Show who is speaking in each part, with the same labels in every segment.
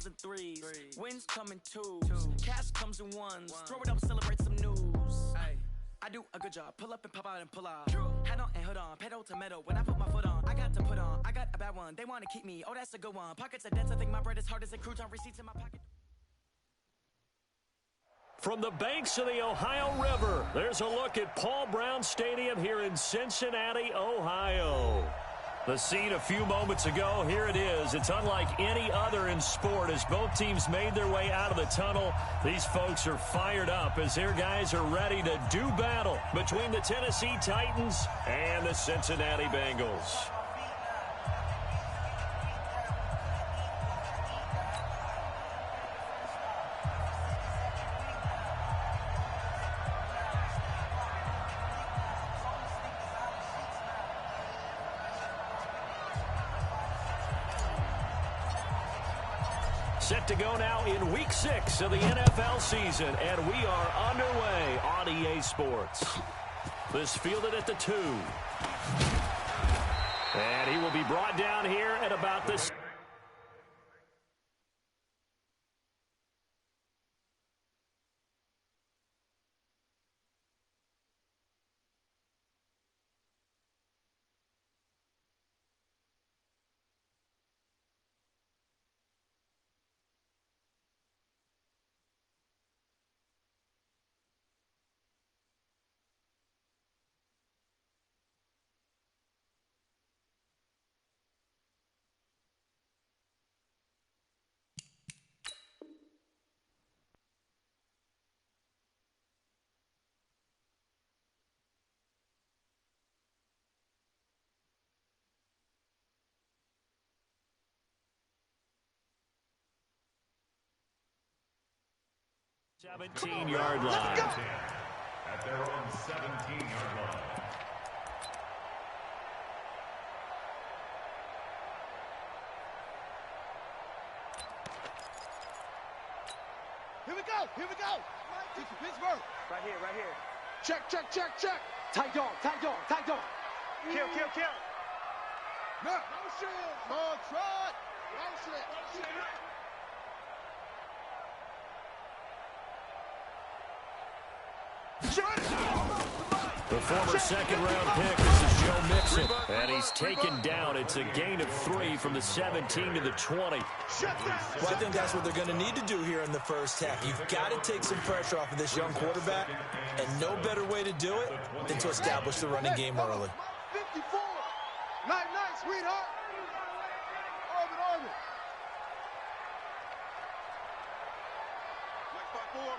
Speaker 1: comes in threes. Wins come in twos. Cash comes in ones. Throw it up, celebrate some news. I do a good job. Pull up and pop out and pull out. Head on and hood on. Pedal to metal. When I put my foot on, I got to put on. I got a bad one. They want to keep me. Oh, that's a good one. Pockets are dense. I think my bread is hard as a crouton. Receipts in my pocket.
Speaker 2: From the banks of the Ohio River, there's a look at Paul Brown Stadium here in Cincinnati, Ohio. The scene a few moments ago, here it is. It's unlike any other in sport as both teams made their way out of the tunnel. These folks are fired up as their guys are ready to do battle between the Tennessee Titans and the Cincinnati Bengals. Set to go now in Week 6 of the NFL season, and we are underway on EA Sports. This fielded at the 2. And he will be brought down here at about this. Seventeen-yard line.
Speaker 3: At their own 17-yard line.
Speaker 4: Here we go. Here we go. Pittsburgh.
Speaker 5: Right here, right here.
Speaker 4: Check, check, check, check.
Speaker 5: Tight dog, tight dog, tight dog. Kill, kill, kill.
Speaker 4: No. Motion. Ball trot. Motion.
Speaker 2: The former second-round pick, this is Joe Mixon, and he's taken down. It's a gain of 3 from the 17 to the 20.
Speaker 6: Well, I think that's what they're going to need to do here in the first half. You've got to take some pressure off of this young quarterback, and no better way to do it than to establish the running game early.
Speaker 4: 54. Night, night, sweetheart. Orbit, orbit.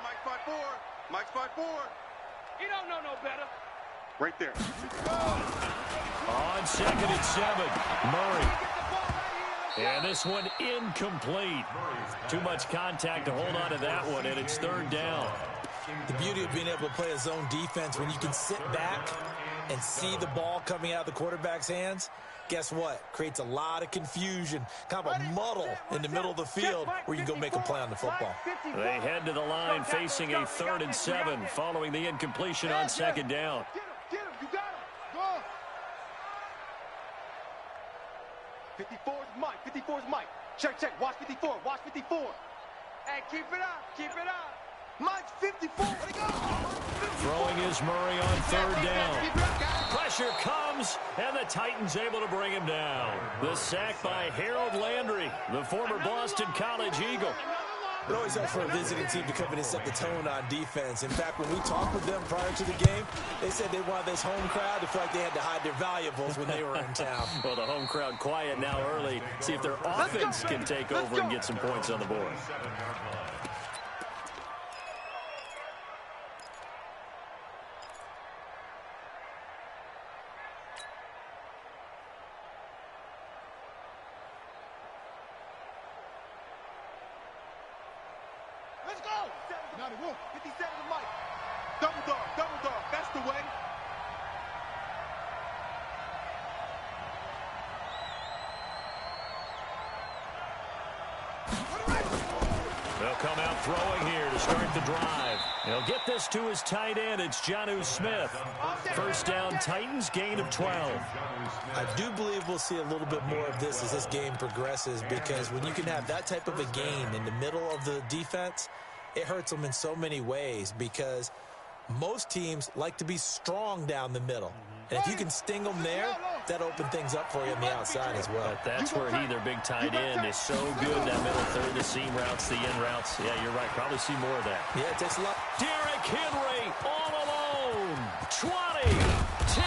Speaker 7: Mike 5-4, Mike 5-4.
Speaker 5: You don't know no better.
Speaker 7: Right there.
Speaker 2: On 2nd and 7, Murray. And this one incomplete. Too much contact to hold on to that one, and it's 3rd down.
Speaker 6: The beauty of being able to play a zone defense when you can sit back and see the ball coming out of the quarterback's hands, guess what? Creates a lot of confusion, kind of a muddle in the middle of the field where you can go make a play on the football.
Speaker 2: They head to the line facing a 3rd and 7 following the incompletion on 2nd down.
Speaker 4: Get him, you got him. Go.
Speaker 5: 54 is Mike, 54 is Mike. Check, check, watch 54, watch 54. Hey, keep it up, keep it up.
Speaker 4: Mike 54. Let it go.
Speaker 2: Throwing is Murray on 3rd down. Pressure comes, and the Titans able to bring him down. The sack by Harold Landry, the former Boston College Eagle.
Speaker 6: It always helps for a visiting team to come in and set the tone on defense. In fact, when we talked with them prior to the game, they said they wanted this home crowd to feel like they had to hide their valuables when they were in town.
Speaker 2: Well, the home crowd quiet now early. See if their offense can take over and get some points on the board.
Speaker 4: Let's go. Now the wolf. 57 to Mike.
Speaker 7: Double dog. That's the way.
Speaker 2: They'll come out throwing here to start the drive. He'll get this to his tight end. It's Jonnu Smith. First down, Titans, gain of 12.
Speaker 6: I do believe we'll see a little bit more of this as this game progresses, because when you can have that type of a gain in the middle of the defense, it hurts them in so many ways, because most teams like to be strong down the middle. And if you can sting them there, that opens things up for you on the outside as well.
Speaker 2: But that's where their big tight end, is so good, that middle third, the seam routes, the in routes. Yeah, you're right. Probably see more of that.
Speaker 6: Yeah, it takes a lot.
Speaker 2: Derrick Henry all alone. 20, 10,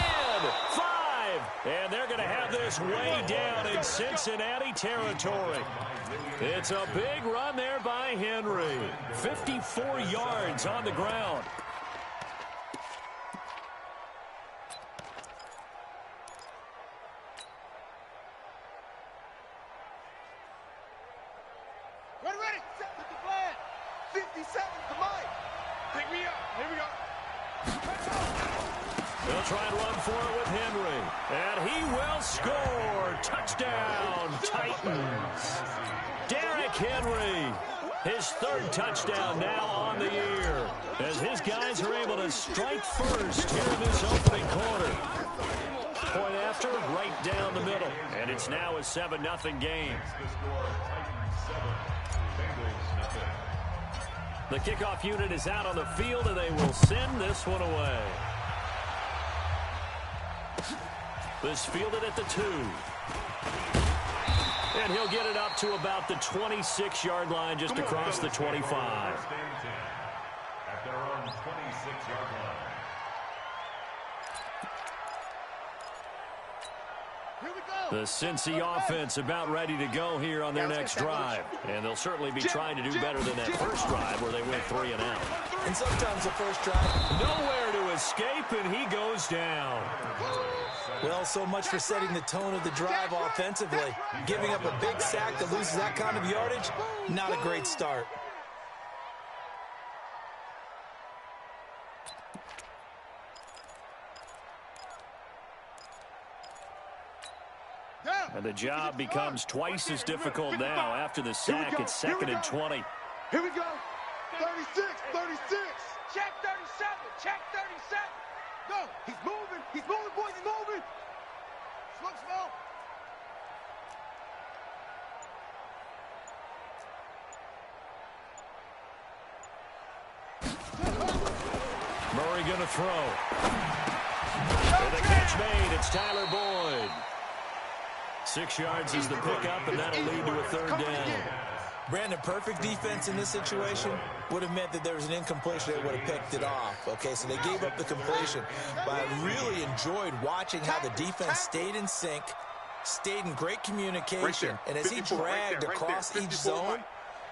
Speaker 2: 5. And they're going to have this way down in Cincinnati territory. It's a big run there by Henry. 54 yards on the ground.
Speaker 4: Ready. Set with the flag.
Speaker 5: 57, come on. Pick me up. Here we go.
Speaker 2: They'll try and run for it with Henry. And he will score. Touchdown, Titans. Derrick Henry, his third touchdown now on the year, as his guys are able to strike first here in this opening quarter. Point after, right down the middle. And it's now a 7-0 game. The kickoff unit is out on the field, and they will send this one away. This fielded at the 2. And he'll get it up to about the 26-yard line, just across the 25.
Speaker 3: At their own 26-yard line.
Speaker 4: Here we go.
Speaker 2: The Cincy offense about ready to go here on their next drive. And they'll certainly be trying to do better than that first drive where they went 3 and out.
Speaker 6: And sometimes the first drive,
Speaker 2: Nowhere to escape, and he goes down.
Speaker 6: well, so much for setting the tone of the drive offensively. Giving up a big sack that loses that kind of yardage, not a great start.
Speaker 2: And the job becomes twice as difficult now after the sack. It's 2nd and 20.
Speaker 5: Here we go.
Speaker 4: 36.
Speaker 5: Check 37. Check 37.
Speaker 4: Go.
Speaker 5: He's moving, boys. He's moving.
Speaker 4: Slow.
Speaker 2: Murray going to throw. And the catch made. It's Tyler Boyd. 6 yards is the pickup, and that'll lead to a 3rd down.
Speaker 6: Brandon, perfect defense in this situation would have meant that there was an incompletion that would have picked it off. Okay, so they gave up the completion. But I really enjoyed watching how the defense stayed in sync, stayed in great communication. And as he dragged across each zone,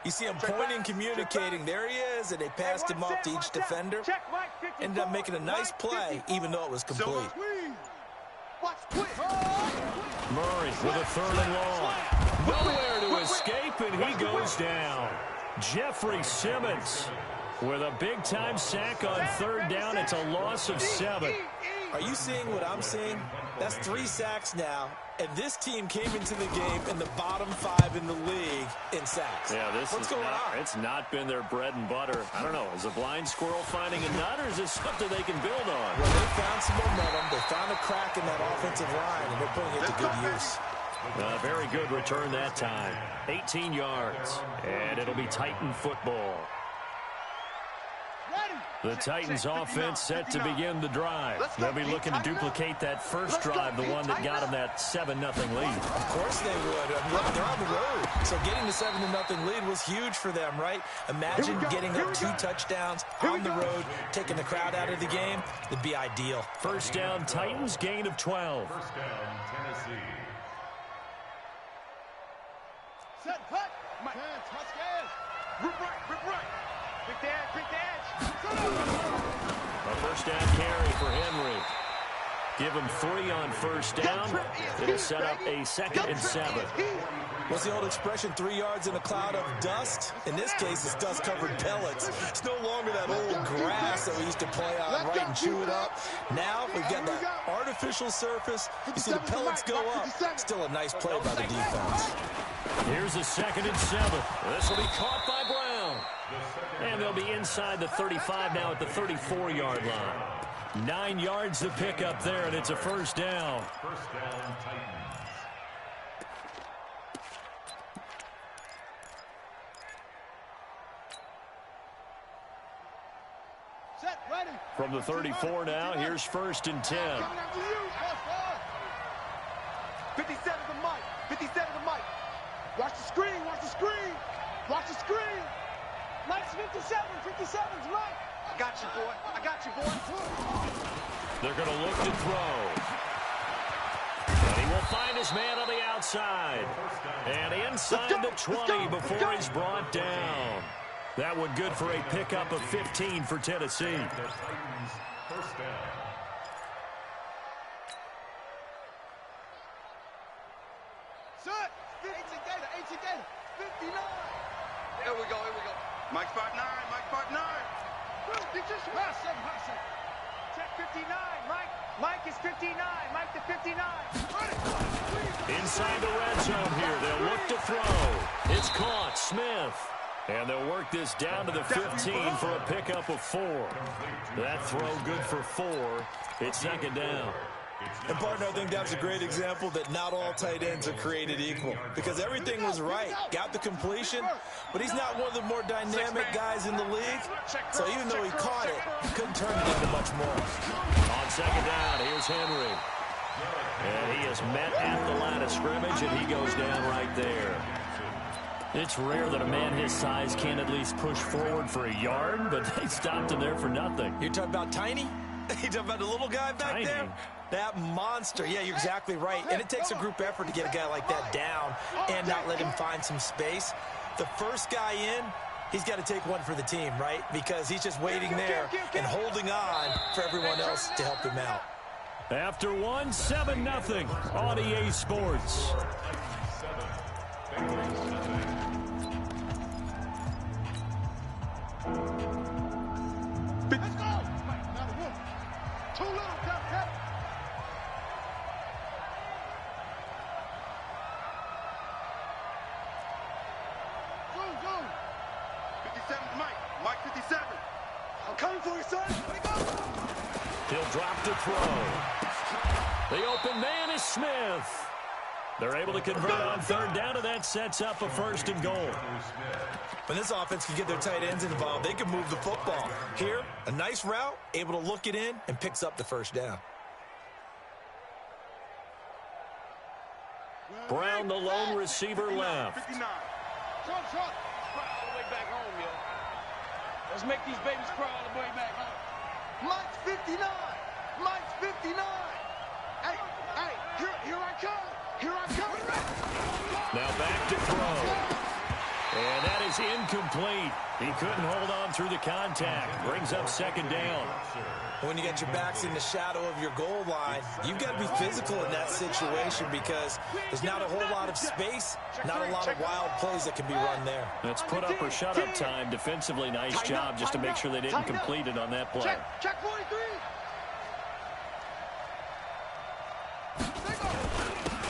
Speaker 6: you see him pointing, communicating. There he is, and they passed him off to each defender. Ended up making a nice play, even though it was complete.
Speaker 2: Murray with a 3rd and long. Nowhere to escape, and he goes down. Jeffrey Simmons with a big-time sack on 3rd down. It's a loss of 7.
Speaker 6: Are you seeing what I'm seeing? That's 3 sacks now, and this team came into the game in the bottom 5 in the league in sacks.
Speaker 2: Yeah,
Speaker 6: What's going on?
Speaker 2: It's not been their bread and butter. I don't know. Is a blind squirrel finding a nut, or is this something they can build on?
Speaker 6: Well, they found some momentum. They found a crack in that offensive line, and they're putting it to good use.
Speaker 2: Very good return that time. 18 yards, and it'll be Titan football. The Titans offense set to begin the drive. They'll be looking to duplicate that first drive, the one that got them that 7-0 lead.
Speaker 6: Of course they would. I mean, look, they're on the road. So getting the 7-0 lead was huge for them, right? Imagine getting up 2 touchdowns on the road, taking the crowd out of the game. It'd be ideal.
Speaker 2: First down, Titans, gain of 12.
Speaker 3: First down, Tennessee.
Speaker 4: Set, hut. Touchdown.
Speaker 5: Rip right. Big dash.
Speaker 2: A first down carry for Henry. Give him 3 on first down. It'll set up a 2nd and 7.
Speaker 6: What's the old expression, 3 yards in a cloud of dust? In this case, it's dust-covered pellets. It's no longer that old grass that we used to play on, right, and chew it up. Now we've got that artificial surface. You see the pellets go up. Still a nice play by the defense.
Speaker 2: Here's a 2nd and 7. This will be caught by Brown. And they'll be inside the 35 now at the 34-yard line. 9 yards to pick up there, and it's a first down.
Speaker 3: First down, Titans.
Speaker 4: Set, ready.
Speaker 2: From the 34 now, here's 1st and 10.
Speaker 4: Coming after you.
Speaker 5: 57 to Mike. 57 to Mike.
Speaker 4: Watch the screen. Watch the screen. Watch the screen. Mike's 57. 57's Mike.
Speaker 5: I got you, boy. I got you, boy.
Speaker 2: They're going to look to throw. And he will find his man on the outside. And inside the 20 before he's brought down. That one good for a pickup of 15 for Tennessee.
Speaker 3: The Titans, first down.
Speaker 4: Set. 18 Gator. 59.
Speaker 5: Here we go. Mike's 5'9". Mike's 5'9".
Speaker 4: Pass 7.
Speaker 5: Check 59. Mike is 59. Mike to 59.
Speaker 2: Inside the red zone here. They'll look to throw. It's caught. Smith. And they'll work this down to the 15 for a pickup of 4. That throw good for 4. It's 2nd down.
Speaker 6: And, partner, I think that's a great example that not all tight ends are created equal. Because everything was right. Got the completion, but he's not one of the more dynamic guys in the league. So even though he caught it, he couldn't turn it into much more.
Speaker 2: On 2nd down, here's Henry. And he is met at the line of scrimmage, and he goes down right there. It's rare that a man his size can at least push forward for a yard, but they stopped him there for nothing.
Speaker 6: You're talking about Tiny? You talking about the little guy back there? That monster. Yeah, you're exactly right. And it takes a group effort to get a guy like that down and not let him find some space. The first guy in, he's got to take one for the team, right? Because he's just waiting there and holding on for everyone else to help him out.
Speaker 2: After 1, 7-0 on EA Sports.
Speaker 4: Let's go. Not a wolf. Too little. Tap. Zoom.
Speaker 5: 57 to Mike. Mike 57.
Speaker 4: I'm coming for you, son. Let it go.
Speaker 2: He'll drop to throw. The open man is Smith. They're able to convert on 3rd down, and that sets up a 1st and goal.
Speaker 6: When this offense can get their tight ends involved, they can move the football. Here, a nice route, able to look it in, and picks up the 1st down.
Speaker 2: Brown, the lone receiver, left.
Speaker 5: 59.
Speaker 4: Short.
Speaker 5: Crawl all the way back home, yo. Let's make these babies crawl all the way back home.
Speaker 4: Mike's 59. Mike's 59. Hey, here I come.
Speaker 2: Now back to throw. And that is incomplete. He couldn't hold on through the contact. Brings up 2nd down.
Speaker 6: When you get your backs in the shadow of your goal line, you've got to be physical in that situation because there's not a whole lot of space, not a lot of wild plays that can be run there.
Speaker 2: That's put up or shut up time. Defensively, nice job just to make sure they didn't complete it on that play.
Speaker 4: Check 43.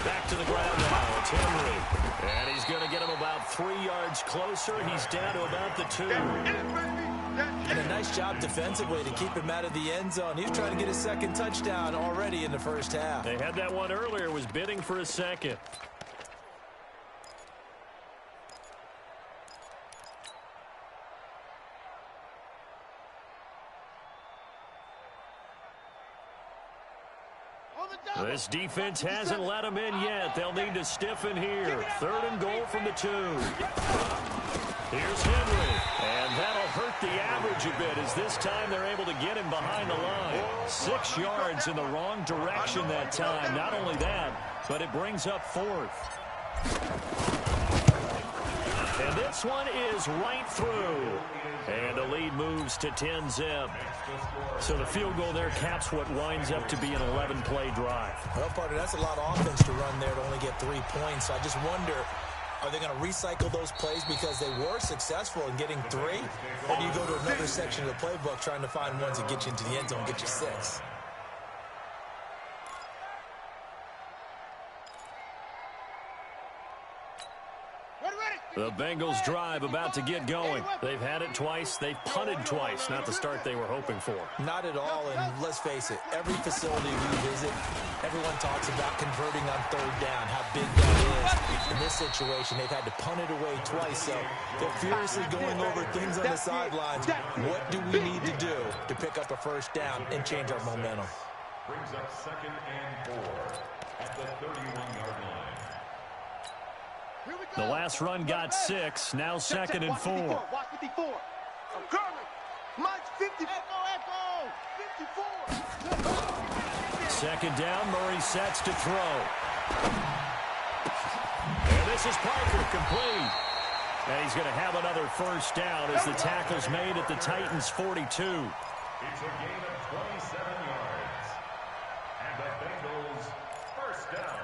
Speaker 2: Back to the ground now. It's Henry. And he's going to get him about 3 yards closer. He's down to about the 2.
Speaker 6: And a nice job defensively to keep him out of the end zone. He's trying to get his 2nd touchdown already in the 1st half.
Speaker 2: They had that one earlier, was bidding for a 2nd. This defense hasn't let them in yet. They'll need to stiffen here. 3rd and goal from the 2. Here's Henry. And that'll hurt the average a bit as this time they're able to get him behind the line. 6 yards in the wrong direction that time. Not only that, but it brings up 4th. And this one is right through. And the lead moves to 10-zip. So the field goal there caps what winds up to be an 11-play drive.
Speaker 6: Well, partner, that's a lot of offense to run there to only get 3 points. So I just wonder, are they going to recycle those plays because they were successful in getting 3? Or do you go to another section of the playbook trying to find ones that get you into the end zone and get you 6?
Speaker 2: The Bengals drive about to get going. They've had it twice. They've punted twice. Not the start they were hoping for.
Speaker 6: Not at all, and let's face it, every facility we visit, everyone talks about converting on 3rd down, how big that is. In this situation, they've had to punt it away twice, so they're furiously going over things on the sidelines. What do we need to do to pick up a 1st down and change our momentum?
Speaker 3: Brings up 2nd and 4 at the 31-yard line.
Speaker 2: The last run got 6. Now 2nd and 4.
Speaker 5: Watch 54. I'm coming. Mike's 50. Echo. 54.
Speaker 2: 2nd down. Murray sets to throw. And this is Parker, complete. And he's going to have another 1st down as the tackle's made at the Titans' 42.
Speaker 3: It's a gain of 27 yards. And the Bengals 1st down.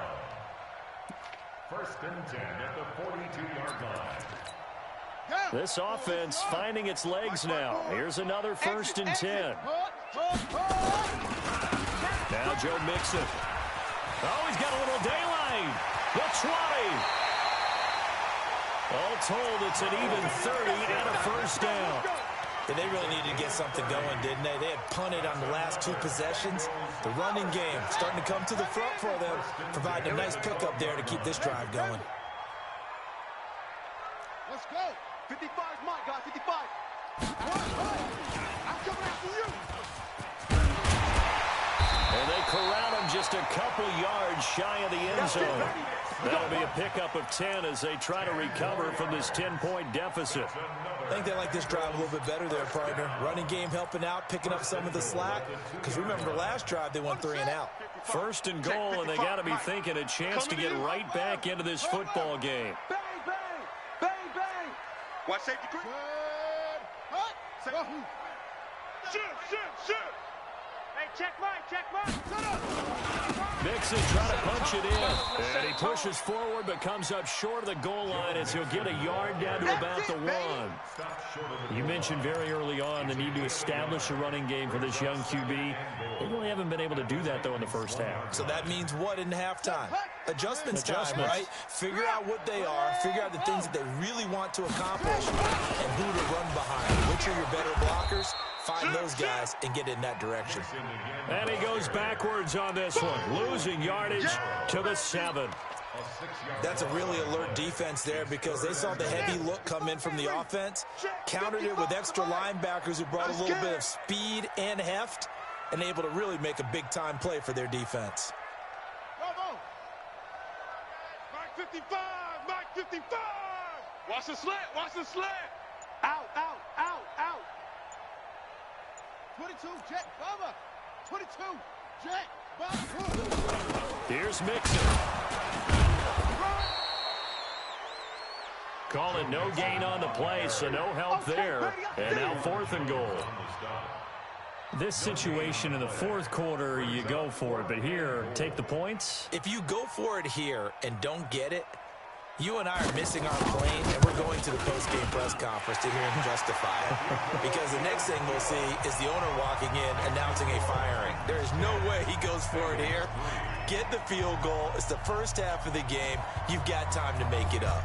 Speaker 3: 1st and 10 at the 42-yard line.
Speaker 2: This offense finding its legs now. Here's another 1st and 10. Now Joe Mixon. Oh, he's got a little daylight. The 20. All told, it's an even 30 and a 1st down.
Speaker 6: Yeah, they really needed to get something going, didn't they? They had punted on the last 2 possessions. The running game starting to come to the front for them, providing a nice pickup there to keep this drive going.
Speaker 4: Let's go.
Speaker 5: 55's Mike, guys. 55.
Speaker 4: I'm coming after you.
Speaker 2: And they corral him just a couple yards shy of the end zone. That'll be a pickup of 10 as they try to recover from this 10-point deficit.
Speaker 6: I think they like this drive a little bit better there, partner. Running game helping out, picking up some of the slack. Because remember, last drive they went 3 and out.
Speaker 2: 1st and goal, and they got to be thinking a chance to get right back into this football game.
Speaker 5: Bang, bang. Bang, bang. Watch safety.
Speaker 4: Good. Hut. Shoot.
Speaker 5: Hey, check Mike.
Speaker 4: Shut up.
Speaker 2: Mixon trying to punch it in. And he pushes forward but comes up short of the goal line as he'll get a yard down to about the 1. You mentioned very early on the need to establish a running game for this young QB. They really haven't been able to do that, though, in the 1st half.
Speaker 6: So that means what in halftime? Adjustments time, right? Figure out what they are, figure out the things that they really want to accomplish, and who to run behind. Which are your better blockers? Find those guys and get in that direction.
Speaker 2: And he goes backwards on this one, losing yardage to the 7.
Speaker 6: That's a really alert defense there because they saw the heavy look come in from the offense, countered it with extra linebackers who brought a little bit of speed and heft, and able to really make a big-time play for their defense.
Speaker 4: Mike 55. Mike 55. Watch the slant.
Speaker 5: Out.
Speaker 4: 22, jet, Bubba. 22, jet, Bubba.
Speaker 2: Here's Mixon. Call it no gain on the play, so no help there. And now 4th and goal. This situation in the 4th quarter, you go for it. But here, take the points.
Speaker 6: If you go for it here and don't get it, you and I are missing our plane, and we're going to the post-game press conference to hear him justify it. Because the next thing we'll see is the owner walking in, announcing a firing. There is no way he goes for it here. Get the field goal. It's the 1st half of the game. You've got time to make it up.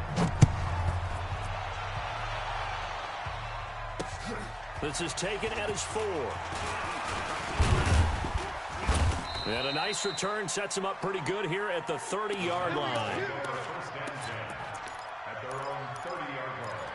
Speaker 2: This is taken at his 4. And a nice return sets him up pretty good here at the 30-yard line.
Speaker 3: At their own 30-yard line.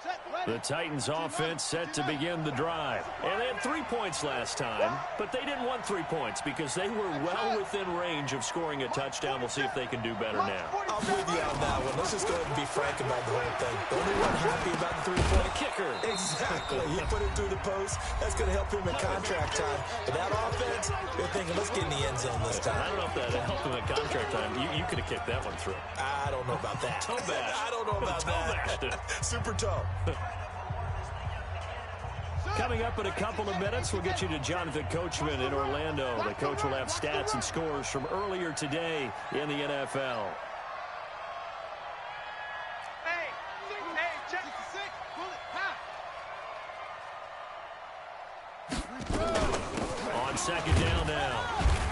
Speaker 4: Set.
Speaker 2: The Titans offense set to begin the drive. And they had 3 points last time, but they didn't want 3 points because they were well within range of scoring a touchdown. We'll see if they can do better now.
Speaker 6: I'm with you on that one. Let's just go ahead and be frank about the whole thing. The only one happy about the three-point
Speaker 2: kicker.
Speaker 6: Exactly. He put it through the post. That's going to help him in contract time. But that offense, they're thinking, let's get in the end zone this time.
Speaker 2: I don't know if that helped him in contract time. You could have kicked that one through.
Speaker 6: I don't know about that.
Speaker 2: Toe bash.
Speaker 6: I don't know about that. Super toe.
Speaker 2: Coming up in a couple of minutes, we'll get you to Jonathan Coachman in Orlando. The coach will have stats and scores from earlier today in the NFL.
Speaker 4: Check 6.
Speaker 2: On second down now,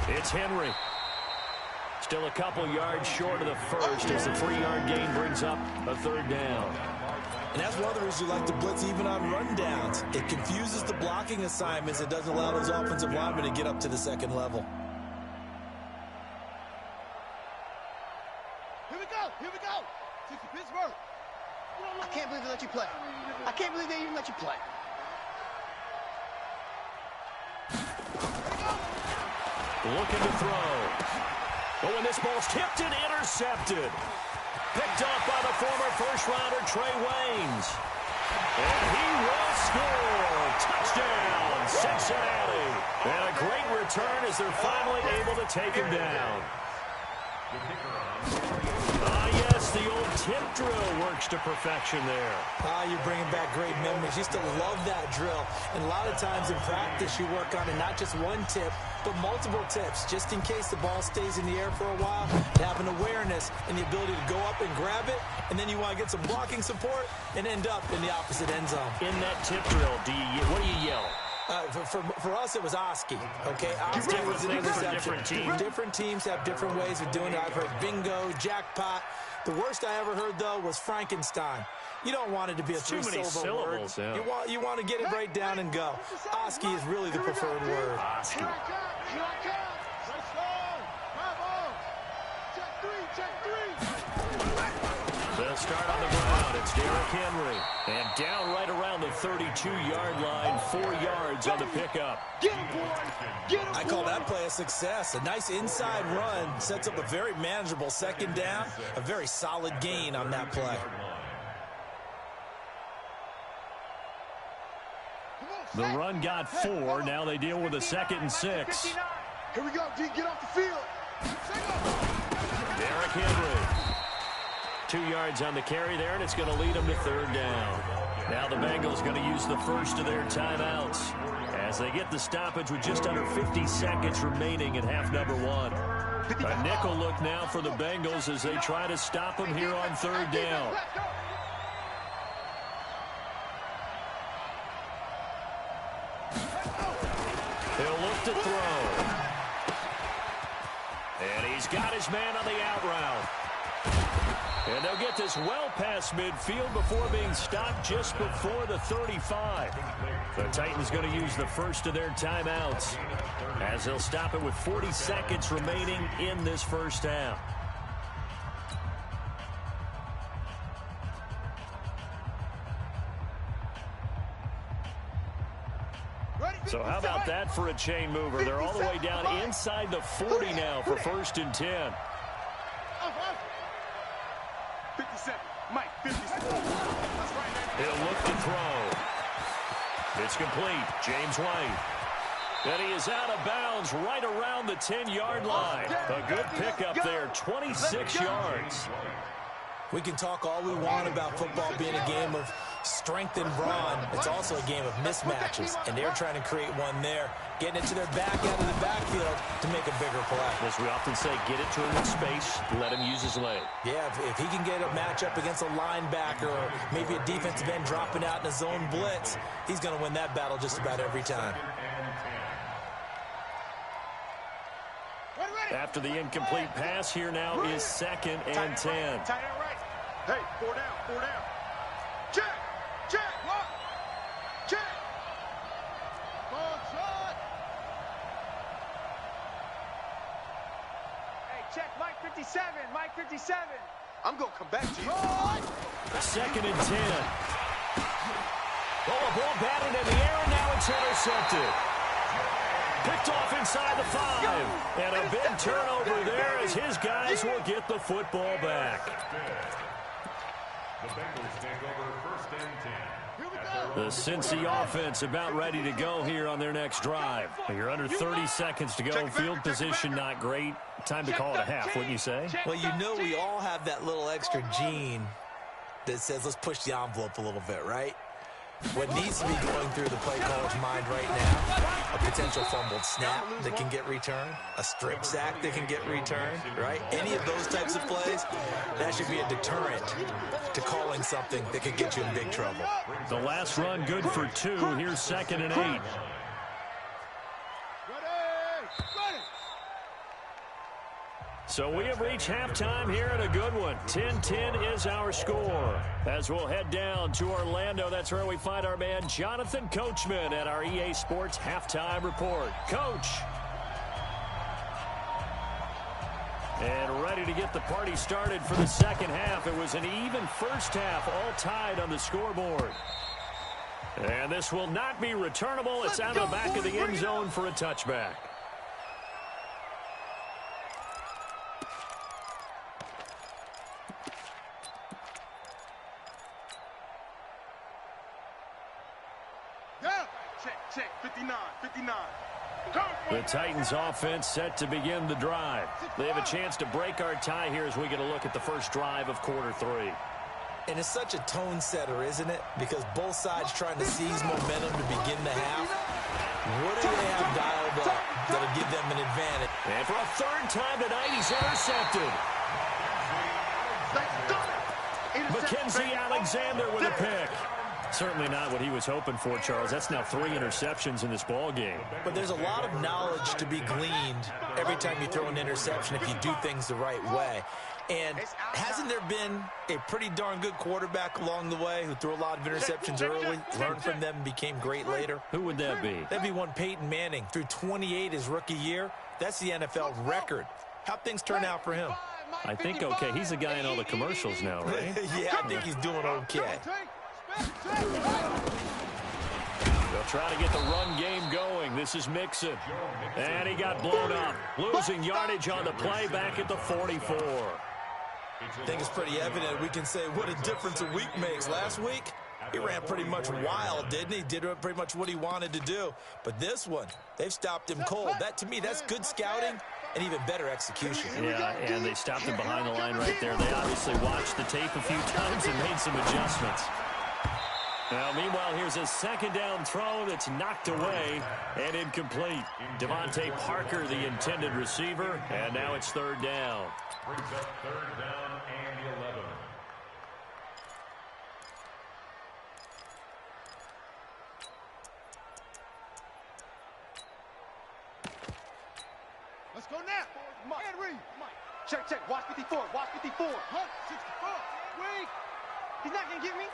Speaker 2: it's Henry. Still a couple yards short of the first as the 3-yard gain brings up a third down.
Speaker 6: And that's one of the reasons you like to blitz even on rundowns. It confuses the blocking assignments. It doesn't allow those offensive linemen to get up to the second level.
Speaker 4: Here we go. Pittsburgh. I can't believe they let you play. I can't believe they even let you play.
Speaker 2: Looking to throw. But when this ball's tipped and intercepted. Picked up by the former first-rounder Trey Waynes. And he will score. Touchdown, Cincinnati. And a great return as they're finally able to take him down. Yes, the old tip drill works to perfection there.
Speaker 6: You're bringing back great memories. Used to love that drill. And a lot of times in practice, you work on it, not just one tip, but multiple tips, just in case the ball stays in the air for a while. Have an awareness and the ability to go up and grab it, and then you want to get some blocking support and end up in the opposite end zone.
Speaker 2: In that tip drill, what do you yell?
Speaker 6: For us, it was Oski. Okay, Oski was an interception. Different teams have different ways of doing it. I've heard bingo, jackpot. The worst I ever heard, though, was Frankenstein. You don't want it to be a three-syllable word.
Speaker 2: Yeah.
Speaker 6: You want to get it right down and go. Oski is really the preferred word.
Speaker 2: Oski.
Speaker 4: Here I come. Let's go. Check 3.
Speaker 2: They'll start on the ground. It's Derrick Henry. And down right around the 32-yard line, 4 yards on the pickup.
Speaker 4: Get him, boy.
Speaker 6: I call that play a success. A nice inside run sets up a very manageable second down. A very solid gain on that play.
Speaker 2: The run got 4. Now they deal with a 2nd and 6.
Speaker 4: Here we go, D. Get off the field.
Speaker 2: Derrick Henry. 2 yards on the carry there, and it's going to lead them to third down. Now the Bengals going to use the first of their timeouts as they get the stoppage with just under 50 seconds remaining in half number 1. A nickel look now for the Bengals as they try to stop them here on third down. He'll look to throw. And he's got his man on the out route. And they'll get this well past midfield before being stopped just before the 35. The Titans going to use the first of their timeouts as they'll stop it with 40 seconds remaining in this first half. So how about that for a chain mover? They're all the way down inside the 40 now for 1st and 10.
Speaker 7: 57. Mike, 57.
Speaker 2: He'll look to throw. It's complete. James White. And he is out of bounds right around the 10-yard line. A good pickup there, 26 yards.
Speaker 6: We can talk all we want about football being a game of strength and brawn. It's also a game of mismatches, and they're trying to create one there, getting it to their back out of the backfield to make a bigger play.
Speaker 2: As we often say, get it to him in space, let him use his leg.
Speaker 6: Yeah, if he can get a matchup against a linebacker or maybe a defensive end dropping out in a zone blitz, he's going to win that battle just about every time.
Speaker 2: After the incomplete pass, here now is 2nd and 10.
Speaker 7: Hey, 4 down, 4 down. Check, look. Check.
Speaker 4: Hey, check Mike 57. Mike 57.
Speaker 5: I'm going to come back to you.
Speaker 2: 2nd and 10. Oh, a ball batted in the air, and now it's intercepted. Picked off inside the 5. And a big turnover there as his guys will get the football back.
Speaker 3: The Bengals take over 1st and 10.
Speaker 2: The Cincy offense about ready to go here on their next drive. You're under 30 seconds to go. Field position not great. Time to call it a half, wouldn't you say?
Speaker 6: Well, you know we all have that little extra gene that says let's push the envelope a little bit, right? What needs to be going through the play caller's mind right now, a potential fumbled snap that can get returned, a strip sack that can get returned, right? Any of those types of plays, that should be a deterrent to calling something that could get you in big trouble.
Speaker 2: The last run good for 2. Here's 2nd and 8. So we have reached halftime here in a good one. 10-10 is our score. As we'll head down to Orlando, that's where we find our man Jonathan Coachman at our EA Sports Halftime Report. Coach. And ready to get the party started for the second half. It was an even first half, all tied on the scoreboard. And this will not be returnable. It's out of the back of the end zone for a touchback.
Speaker 7: Check, 59.
Speaker 2: The Titans offense set to begin the drive. They have a chance to break our tie here as we get a look at the first drive of quarter 3.
Speaker 6: And it's such a tone setter, isn't it? Because both sides trying to seize momentum to begin the half. What do they have dialed up that'll give them an advantage?
Speaker 2: And for a 3rd time tonight, he's intercepted. Mackenzie Alexander with a pick. Certainly not what he was hoping for, Charles. That's now 3 interceptions in this ball game.
Speaker 6: But there's a lot of knowledge to be gleaned every time you throw an interception if you do things the right way. And hasn't there been a pretty darn good quarterback along the way who threw a lot of interceptions early, learned from them, and became great later?
Speaker 2: Who would that be?
Speaker 6: That'd be one Peyton Manning. Threw 28 his rookie year. That's the NFL record. How'd things turn out for him?
Speaker 2: I think okay. He's the guy in all the commercials now, right?
Speaker 6: Yeah, I think he's doing okay.
Speaker 2: They'll try to get the run game going. This is Mixon. And he got blown up. Losing yardage on the play back at the 44.
Speaker 6: I think it's pretty evident. We can say what a difference a week makes. Last week, he ran pretty much wild, didn't he? Did pretty much what he wanted to do. But this one, they've stopped him cold. That, to me, that's good scouting and even better execution.
Speaker 2: Yeah, and they stopped him behind the line right there. They obviously watched the tape a few times and made some adjustments. Now, meanwhile, here's a 2nd down throw that's knocked away and incomplete. Devontae Parker, the intended receiver, and now it's 3rd down.
Speaker 3: Brings up 3rd down and 11.
Speaker 4: Let's go now. Henry.
Speaker 5: Check. Watch 54. Watch 54.
Speaker 4: 64. Wait.
Speaker 5: He's not going to get me.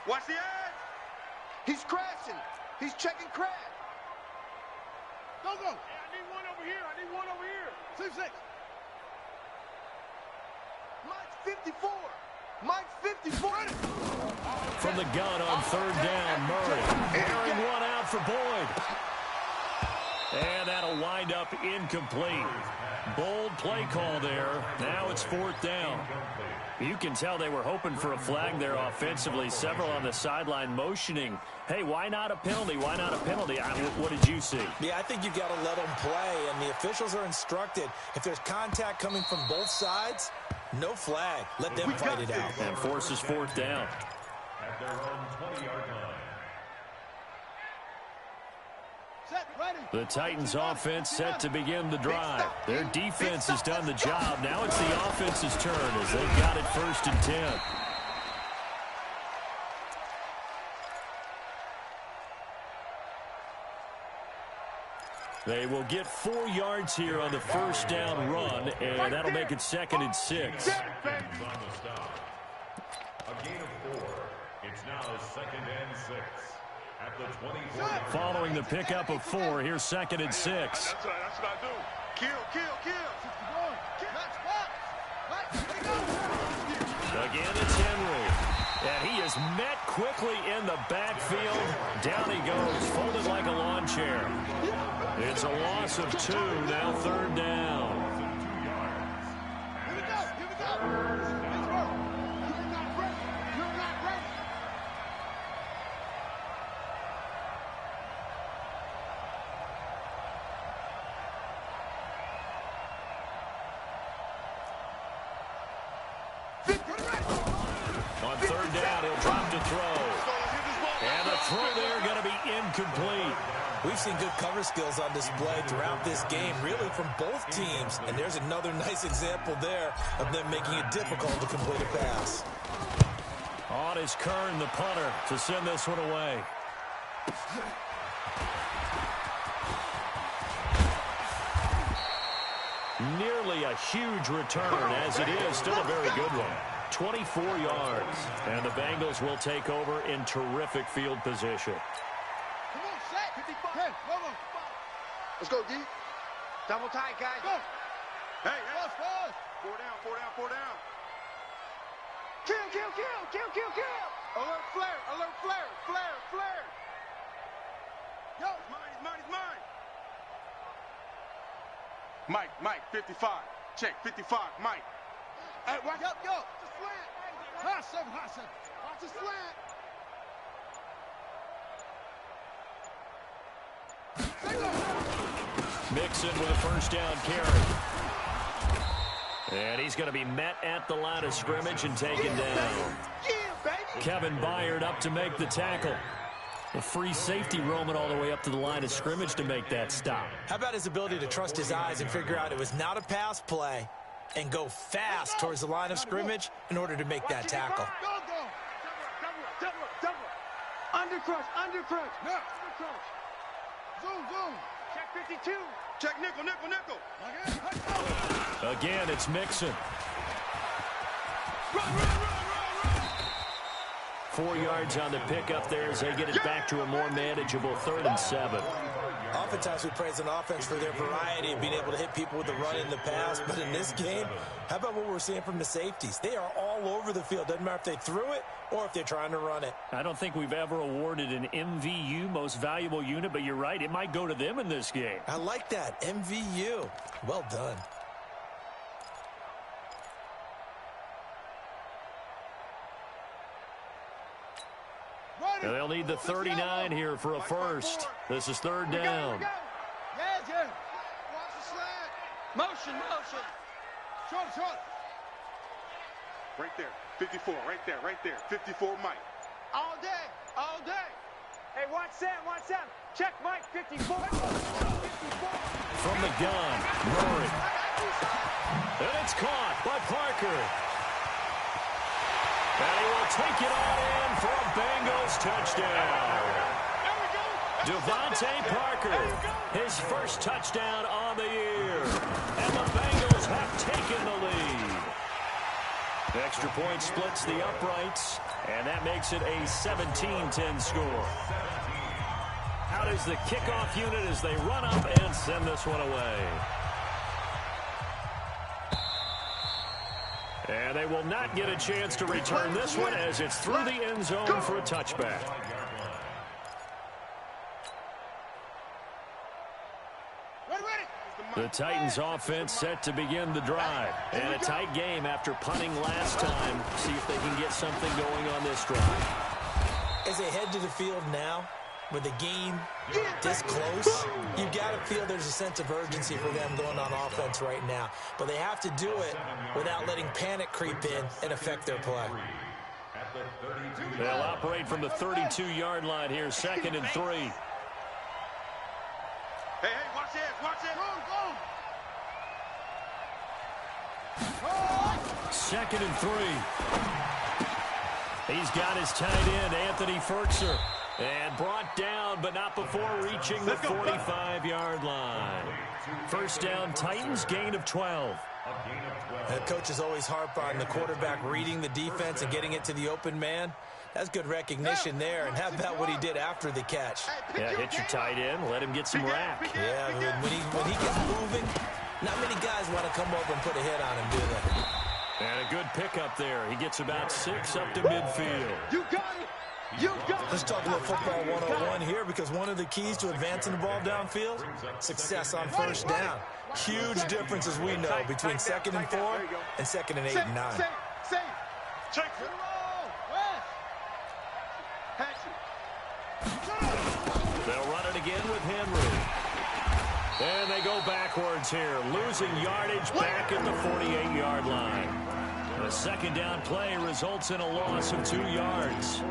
Speaker 5: Watch the edge. He's crashing. He's checking crash.
Speaker 4: Go. Hey, I need one over here. 6-6. Mike's 54.
Speaker 2: From the gun on 3rd down, Murray. Airing one out for Boyd. And that'll wind up incomplete. Bold play call there. Now it's 4th down. You can tell they were hoping for a flag there offensively. Several on the sideline motioning. Hey, why not a penalty? Why not a penalty? What did you see?
Speaker 6: Yeah, I think you've got to let them play, and the officials are instructed. If there's contact coming from both sides, no flag. Let them fight it out.
Speaker 2: And forces 4th down.
Speaker 3: At their own 20-yard line.
Speaker 2: The Titans offense set to begin the drive. Their defense has done the job. Now it's the offense's turn as they've got it 1st and 10. They will get 4 yards here on the 1st down run, and that'll make it 2nd and 6.
Speaker 3: On the stop. A gain of 4. It's now 2nd and 6. At the 24.
Speaker 2: Following the pickup of 4, here's 2nd and 6.
Speaker 7: That's what I do. Kill.
Speaker 2: Again, it's Henry. And he is met quickly in the backfield. Down he goes, folded like a lawn chair. It's a loss of 2, now 3rd down.
Speaker 4: Here we go. Here we go. Let's go. You're not ready. You're not ready.
Speaker 2: On 3rd down, he'll drop to throw. And the throw there going to be incomplete.
Speaker 6: We've seen good cover skills on display throughout this game, really from both teams. And there's another nice example there of them making it difficult to complete a pass.
Speaker 2: On is Kern, the punter, to send this one away. Nearly a huge return, as it is still a very good one. 24 yards, and the Bengals will take over in terrific field position.
Speaker 4: Come on, set. 55. Hey, come on.
Speaker 5: Let's go, D. Double tight, guys.
Speaker 4: Go.
Speaker 5: Hey,
Speaker 4: Fast, fast.
Speaker 5: 4 down, 4 down, 4 down.
Speaker 4: Kill, kill, kill, kill, kill, kill.
Speaker 5: Alert flare, alert flare, flare, flare.
Speaker 4: Yo.
Speaker 5: He's mine, he's mine, he's mine. Mike, 55. Check, 55, Mike.
Speaker 4: Hey, watch up, yo. The slant. Hot seven. Watch the slant.
Speaker 2: Mixon with a 1st down carry. And he's going to be met at the line of scrimmage and taken down. Kevin Byard up to make the tackle. A free safety roaming all the way up to the line of scrimmage to make that stop.
Speaker 6: How about his ability to trust his eyes and figure out it was not a pass play and go fast towards the line of scrimmage in order to make that tackle?
Speaker 5: Undercrush.
Speaker 4: Yeah. Undercrush. Zoom.
Speaker 5: Check 52. Check nickel.
Speaker 2: Again, it's Mixon.
Speaker 4: Run.
Speaker 2: 4 yards on the pickup there as they get it back to a more manageable 3rd and 7.
Speaker 6: Oftentimes we praise an offense for their variety of being able to hit people with the run in the pass. But in this game, how about what we're seeing from the safeties? They are all over the field. Doesn't matter if they threw it or if they're trying to run it.
Speaker 2: I don't think we've ever awarded an MVU, most valuable unit, but you're right. It might go to them in this game.
Speaker 6: I like that. MVU. Well done.
Speaker 2: They'll need the 39 here for a first. This is 3rd down.
Speaker 4: Yeah. Watch the slant.
Speaker 5: Motion.
Speaker 4: Short.
Speaker 5: Right there, 54, right there. 54, Mike.
Speaker 4: All day.
Speaker 5: Hey, watch Sam. Check Mike, 54.
Speaker 2: From the gun, Murray. And it's caught by Parker. And he will take it on in for a Bengals touchdown. Devontae Parker, his first touchdown on the year. And the Bengals have taken the lead. The extra point splits the uprights, and that makes it a 17-10 score. Out is the kickoff unit as they run up and send this one away. And they will not get a chance to return this one as it's through the end zone for a touchback. The Titans offense set to begin the drive. And a tight game after punting last time. See if they can get something going on this drive.
Speaker 6: As they head to the field now, with the game this close, you've got to feel there's a sense of urgency for them going on offense right now. But they have to do it without letting panic creep in and affect their play.
Speaker 2: They'll operate from the 32-yard line here, 2nd and 3.
Speaker 5: Hey, watch it.
Speaker 4: Go.
Speaker 2: 2nd and 3. He's got his tight end, Anthony Fertzer. And brought down, but not before reaching the 45-yard line. First down, Titans, gain of 12.
Speaker 6: The coaches always harp on the quarterback reading the defense and getting it to the open man. That's good recognition there. And how about what he did after the catch?
Speaker 2: Yeah, hit your tight end, let him get some rack.
Speaker 6: Yeah, when he gets moving, not many guys want to come over and put a hit on him, do they?
Speaker 2: And a good pickup there. He gets about 6 up to midfield.
Speaker 4: You got it. You got it.
Speaker 6: Let's talk about football 101 here, because one of the keys to advancing the ball downfield, success on first down. Huge difference, as we know, between 2nd and 4 and 2nd and 8 and 9.
Speaker 4: Safe. Check it.
Speaker 2: They'll run it again with Henry. And they go backwards here, losing yardage back at the 48-yard line. The second down play results in a loss of 2 yards.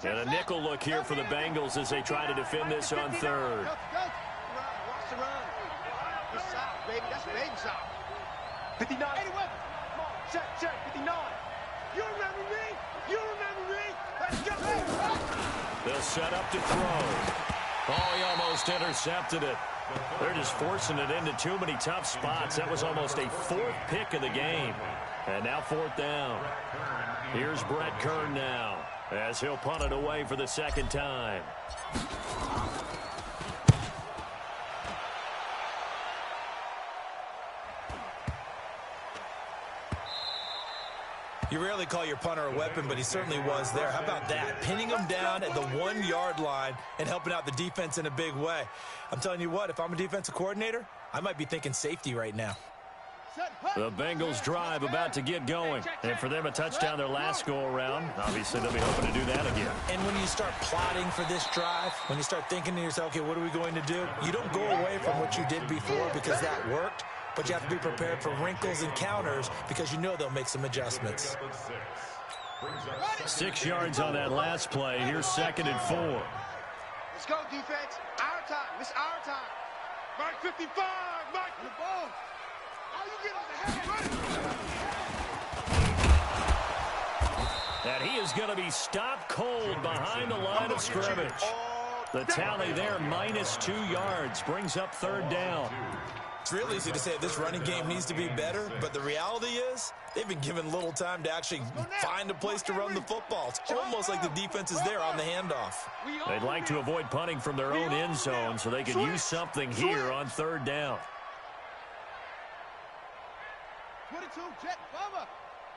Speaker 2: And a nickel look here for the Bengals as they try to defend this on 3rd.
Speaker 4: Watch the run. It's south, baby. That's baby south.
Speaker 5: 59.
Speaker 4: 81. Check. 59. You remember me? You remember me? Let's go.
Speaker 2: They'll set up to throw. Oh, he almost intercepted it. They're just forcing it into too many tough spots. That was almost a 4th pick of the game. And now 4th down. Here's Brett Kern now, as he'll punt it away for the 2nd time.
Speaker 6: You rarely call your punter a weapon, but he certainly was there. How about that? Pinning him down at the 1-yard line and helping out the defense in a big way. I'm telling you what, if I'm a defensive coordinator, I might be thinking safety right now.
Speaker 2: The Bengals drive about to get going. And for them, a touchdown their last go-around. Obviously, they'll be hoping to do that again.
Speaker 6: And when you start plotting for this drive, when you start thinking to yourself, okay, what are we going to do? You don't go away from what you did before because that worked. But you have to be prepared for wrinkles and counters because you know they'll make some adjustments.
Speaker 2: 6 yards on that last play. Here's 2nd and 4.
Speaker 4: Let's go, defense. Our time. It's our time.
Speaker 7: Mike 55, Mike.
Speaker 4: The ball. All you get on the head.
Speaker 2: And he is going to be stopped cold behind the line of scrimmage. The tally there, minus 2 yards, brings up 3rd down.
Speaker 6: It's real easy to say this running game needs to be better, but the reality is they've been given little time to actually find a place to run the football. It's almost like the defense is there on the handoff.
Speaker 2: They'd like to avoid punting from their own end zone so they could use something here on 3rd down.
Speaker 4: 22, jet, bomber.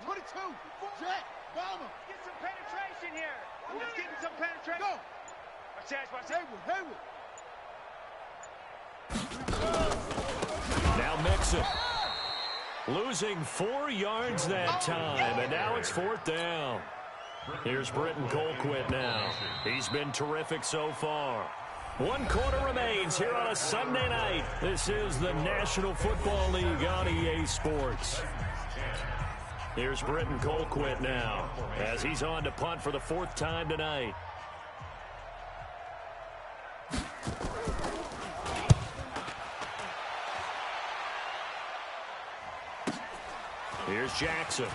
Speaker 4: 22, jet, bomber. Get some penetration here. Let's get some penetration. Go. Watch Hayward.
Speaker 2: Now Mixon. Losing 4 yards that time, and now it's 4th down. Here's Britton Colquitt now. He's been terrific so far. 1 quarter remains here on a Sunday night. This is the National Football League on EA Sports. Here's Britton Colquitt now, as he's on to punt for the 4th time tonight. Here's Jackson.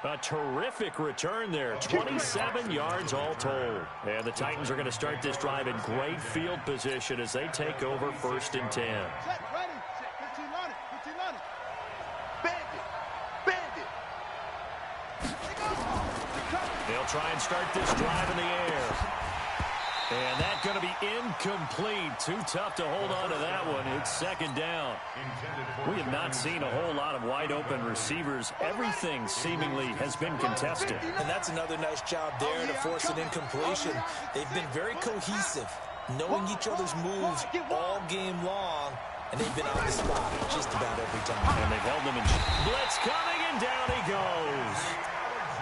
Speaker 2: A terrific return there. 27 yards all told. And the Titans are going to start this drive in great field position as they take over 1st and 10.
Speaker 4: Set, ready. 15 on it. Bandit.
Speaker 2: They'll try and start this drive in the air. And that's going to be incomplete. Too tough to hold on to that one. It's 2nd down. We have not seen a whole lot of wide-open receivers. Everything seemingly has been contested.
Speaker 6: And that's another nice job there to force an incompletion. They've been very cohesive, knowing each other's moves all game long, and they've been on the spot just about every time.
Speaker 2: And they've held them in. Blitz coming, and down he goes.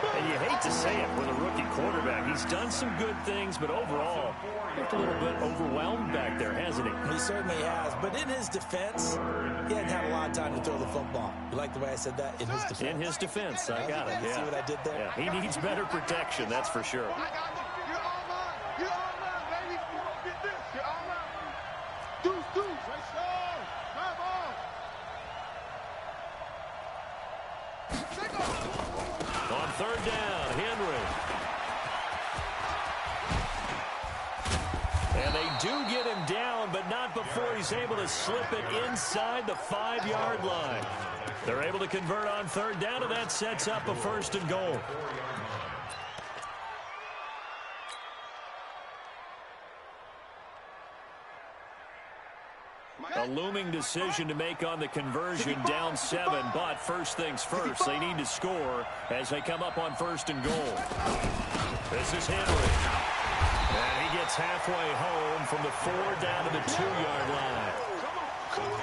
Speaker 2: And you hate to say it with a rookie quarterback. He's done some good things, but overall, looked a little bit overwhelmed back there, hasn't he?
Speaker 6: He certainly has. But in his defense, he hadn't had a lot of time to throw the football. You like the way I said that? In his defense.
Speaker 2: In his defense. I got it.
Speaker 6: You see what I did there?
Speaker 2: Yeah, he needs better protection, that's for sure.
Speaker 4: I got you. You're all mine. You're all mine, baby. You won't get this. You're all mine. Deuce. Right side. Drive on. Take off.
Speaker 2: On 3rd down, Henry. And they do get him down, but not before he's able to slip it inside the 5-yard line. They're able to convert on 3rd down, and that sets up a 1st and goal. A looming decision to make on the conversion, down 7. But first things first, they need to score as they come up on 1st and goal. This is Henry. And he gets halfway home from the 4 down to the 2-yard line.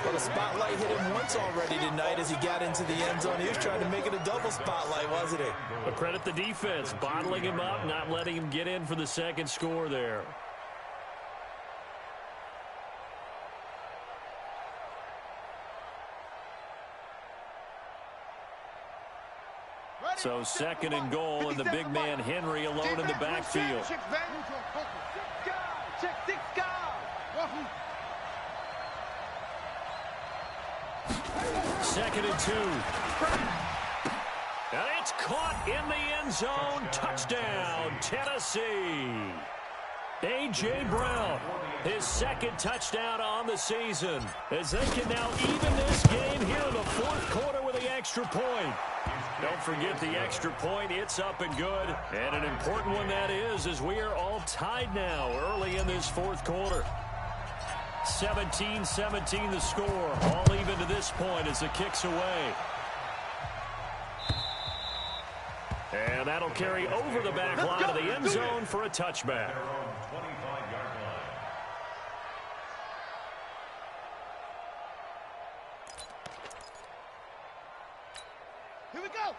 Speaker 6: Well, the spotlight hit him once already tonight as he got into the end zone. He was trying to make it a double spotlight, wasn't he?
Speaker 2: But credit the defense, bottling him up, not letting him get in for the second score there. So 2nd and goal, and the big man Henry alone in the backfield.
Speaker 5: Check 6 guys.
Speaker 2: 2nd and 2. And it's caught in the end zone. Touchdown, Tennessee. A.J. Brown, his 2nd touchdown on the season, as they can now even this game here in the 4th quarter with the extra point. Don't forget the extra point. It's up and good. And an important one that is, as we are all tied now early in this 4th quarter. 17-17 the score. All even to this point as the kick's away. And that'll carry over the back line of the end zone for a touchback.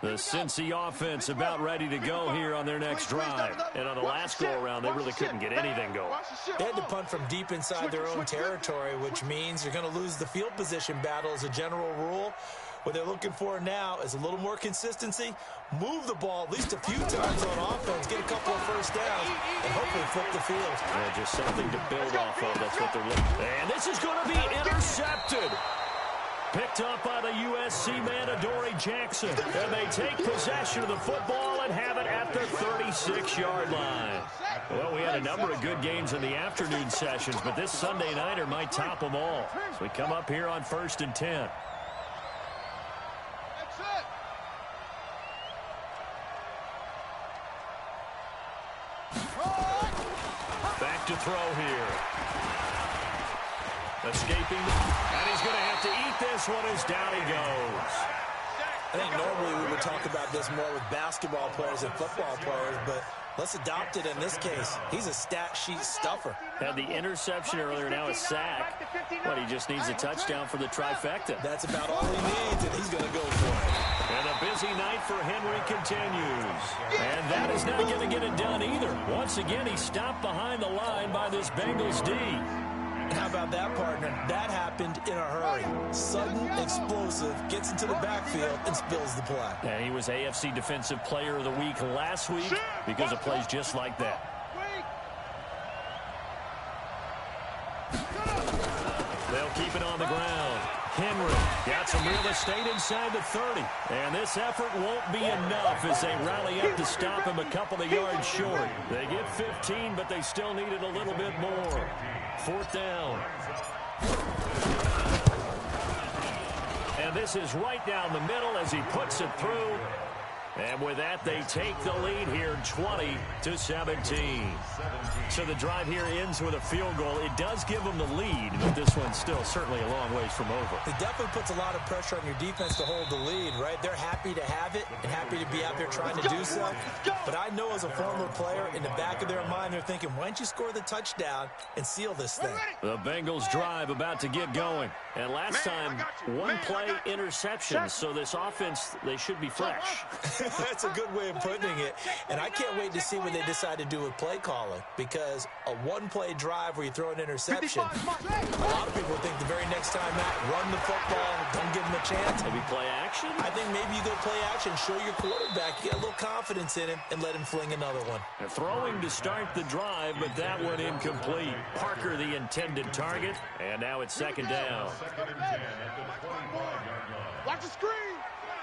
Speaker 2: The Cincy offense about ready to go here on their next drive. And on the last go-around, they really couldn't get anything going.
Speaker 6: They had to punt from deep inside their own territory, which means you're going to lose the field position battle as a general rule. What they're looking for now is a little more consistency, move the ball at least a few times on offense, get a couple of first downs, and hopefully flip the field.
Speaker 2: Yeah, just something to build off of. That's what they're looking for. And this is going to be intercepted. Picked up by the USC man, Adoree Jackson. And they take possession of the football and have it at the 36-yard line. Well, we had a number of good games in the afternoon sessions, but this Sunday nighter might top them all. So we come up here on 1st and 10. Back to throw here. Escaping, and he's going to have to eat this one as down he goes.
Speaker 6: I think normally we would talk about this more with basketball players and football players, but let's adopt it in this case. He's a stat sheet stuffer.
Speaker 2: Had the interception earlier, now a sack. But he just needs a touchdown for the trifecta.
Speaker 6: That's about all he needs, and he's going to go for it.
Speaker 2: And a busy night for Henry continues. And that is not going to get it done either. Once again, he stopped behind the line by this Bengals D.
Speaker 6: How about that, partner? That happened in a hurry. Sudden, explosive, gets into the backfield, and spills the play.
Speaker 2: And he was AFC Defensive Player of the Week last week because of plays just like that. They'll keep it on the ground. Henry got some real estate inside the 30. And this effort won't be enough as they rally up to stop him a couple of yards short. They get 15, but they still needed a little bit more. 4th down. And this is right down the middle as he puts it through. And with that, they take the lead here 20-17. So the drive here ends with a field goal. It does give them the lead, but this one's still certainly a long ways from over.
Speaker 6: It definitely puts a lot of pressure on your defense to hold the lead, right? They're happy to have it and happy to be out there trying to do so. But I know as a former player, in the back of their mind, they're thinking, why don't you score the touchdown and seal this thing?
Speaker 2: The Bengals drive about to get going. And last time, one play interception. So this offense, they should be fresh.
Speaker 6: That's a good way of putting it. And I can't wait to see what they decide to do with play calling, because a one-play drive where you throw an interception, a lot of people think the very next time out, run the football, don't give them a chance.
Speaker 2: Maybe play action?
Speaker 6: I think maybe you go play action, show your quarterback, get a little confidence in him, and let him fling another one.
Speaker 2: They're throwing to start the drive, but that one incomplete. Parker the intended target, and now it's 2nd down.
Speaker 4: Watch the screen.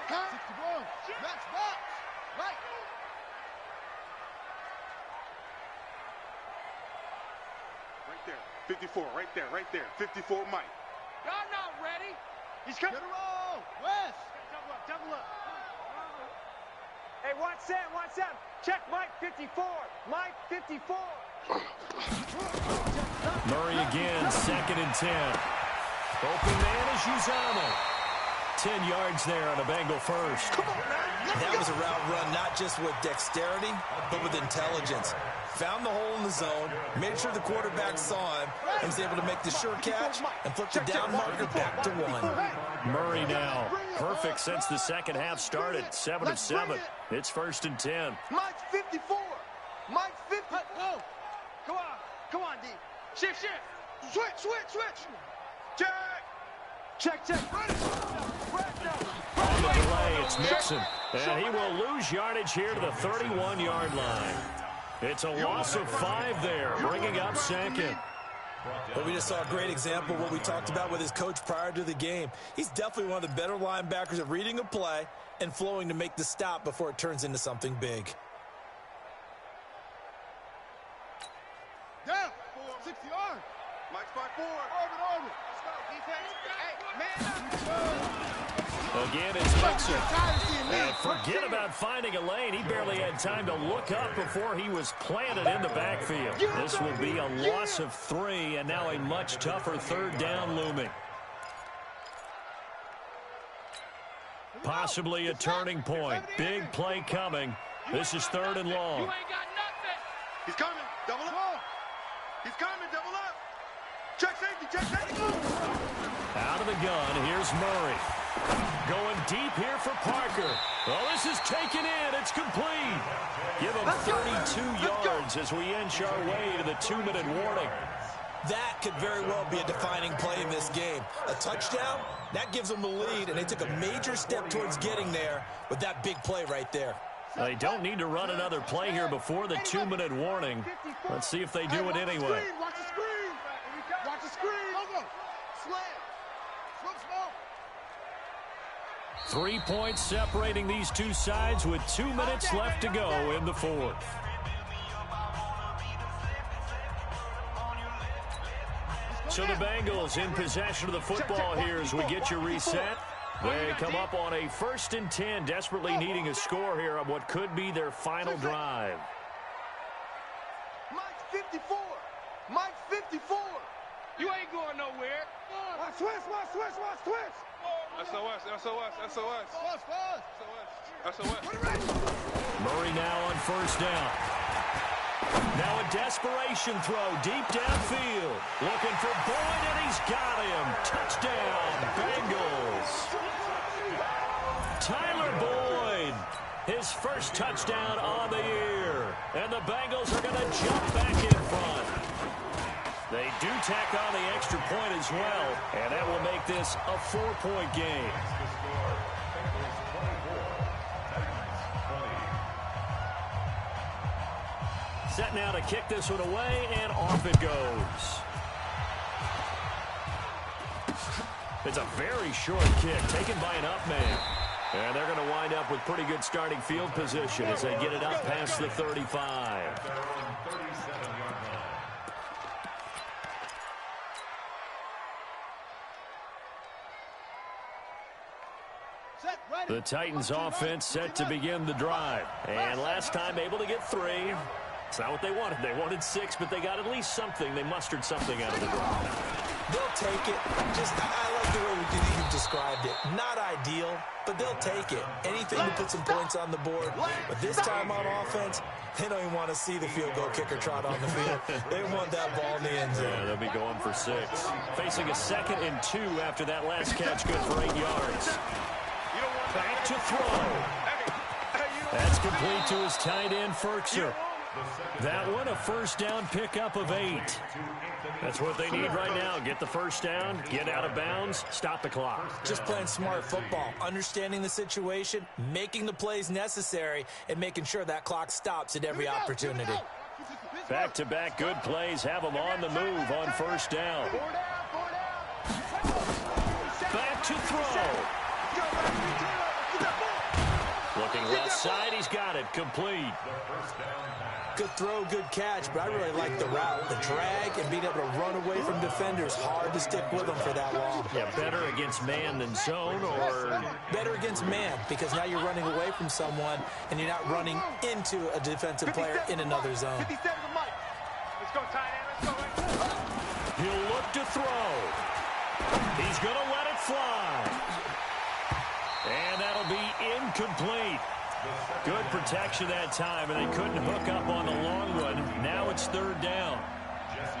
Speaker 4: Match box. Right.
Speaker 7: Right there. 54, right there. 54, Mike.
Speaker 4: Y'all not ready. He's coming. Get a roll. West. Double up.
Speaker 5: Hey, watch that. Check Mike 54. Mike 54.
Speaker 2: Murray again, 2nd and 10. Open man is Uzama. 10 yards there on a Bengal first.
Speaker 6: That was a route run not just with dexterity, but with intelligence. Found the hole in the zone, made sure the quarterback saw him, and was able to make the sure catch and flip the down marker back to 1.
Speaker 2: Murray now. Perfect since the second half started. 7 of 7. It's 1st and 10.
Speaker 5: Mike's 54. Mike's 50. Go. Come on, D. Shift. Switch. Check.
Speaker 2: On the delay, it's Mixon. And he will lose yardage here to the 31-yard line. It's a loss of 5 there, bringing up second.
Speaker 6: But we just saw a great example of what we talked about with his coach prior to the game. He's definitely one of the better linebackers at reading a play and flowing to make the stop before it turns into something big.
Speaker 4: Down. 60 yards.
Speaker 5: Mike's 5-4.
Speaker 4: Orbit. Let's go, defense. Hey, man.
Speaker 2: Again, it's Mixon. And forget about finding a lane. He barely had time to look up before he was planted in the backfield. This will be a loss of 3, and now a much tougher 3rd down looming. Possibly a turning point. Big play coming. This is 3rd and long.
Speaker 4: You ain't got nothing.
Speaker 5: He's coming. Double up. He's coming. Double up. Check safety.
Speaker 2: Out of the gun, here's Murray. Going deep here for Parker. Well, this is taken in. It's complete. Give him 32 yards as we inch our way to the 2-minute warning.
Speaker 6: That could very well be a defining play in this game. A touchdown, that gives them the lead, and they took a major step towards getting there with that big play right there.
Speaker 2: They don't need to run another play here before the 2-minute warning. Let's see if they do it anyway.
Speaker 4: Watch the screen. Watch the screen. Go. Slam.
Speaker 2: 3 points separating these two sides with 2 minutes left to go in the 4th. So the Bengals in possession of the football here as we get you reset. They come up on a 1st and 10, desperately needing a score here on what could be their final drive.
Speaker 5: Mike's 54. Mike's 54.
Speaker 4: You ain't going nowhere.
Speaker 5: Watch switch. SOS.
Speaker 2: Murray now on 1st down. Now a desperation throw deep downfield. Looking for Boyd, and he's got him. Touchdown, Bengals. Tyler Boyd, his first touchdown on the year. And the Bengals are going to jump back in front. They do tack on the extra point as well, and that will make this a 4-point game. Set now to kick this one away, and off it goes. It's a very short kick taken by an up man. And they're going to wind up with pretty good starting field position as they get it up past the 35. The Titans offense set to begin the drive. And last time able to get 3. It's not what they wanted. They wanted 6, but they got at least something. They mustered something out of the drive.
Speaker 6: They'll take it. I like the way you described it. Not ideal, but they'll take it. Anything to put some points on the board. But this time on offense, they don't even want to see the field goal kicker trot on the field. They want that ball in the end zone.
Speaker 2: Yeah, they'll be going for 6. Facing a 2nd and 2 after that last catch, good for 8 yards. Back to throw. That's complete to his tight end, Ferkser. That one, a 1st down pickup of 8. That's what they need right now. Get the 1st down, get out of bounds, stop the clock.
Speaker 6: Just playing smart football, understanding the situation, making the plays necessary, and making sure that clock stops at every opportunity.
Speaker 2: Back-to-back good plays have them on the move on 1st down. Back to throw. Looking left side, he's got it, complete.
Speaker 6: Good throw, good catch, but I really like the route. The drag and being able to run away from defenders, hard to stick with them for that long.
Speaker 2: Yeah, better against man than zone, or?
Speaker 6: Better against man, because now you're running away from someone and you're not running into a defensive player in another zone.
Speaker 5: 57 to Mike. Let's go, tight end. Let's go.
Speaker 2: He'll look to throw. He He's going to let it fly. And that'll be incomplete. Good protection that time, and they couldn't hook up on the long one. Now it's third down.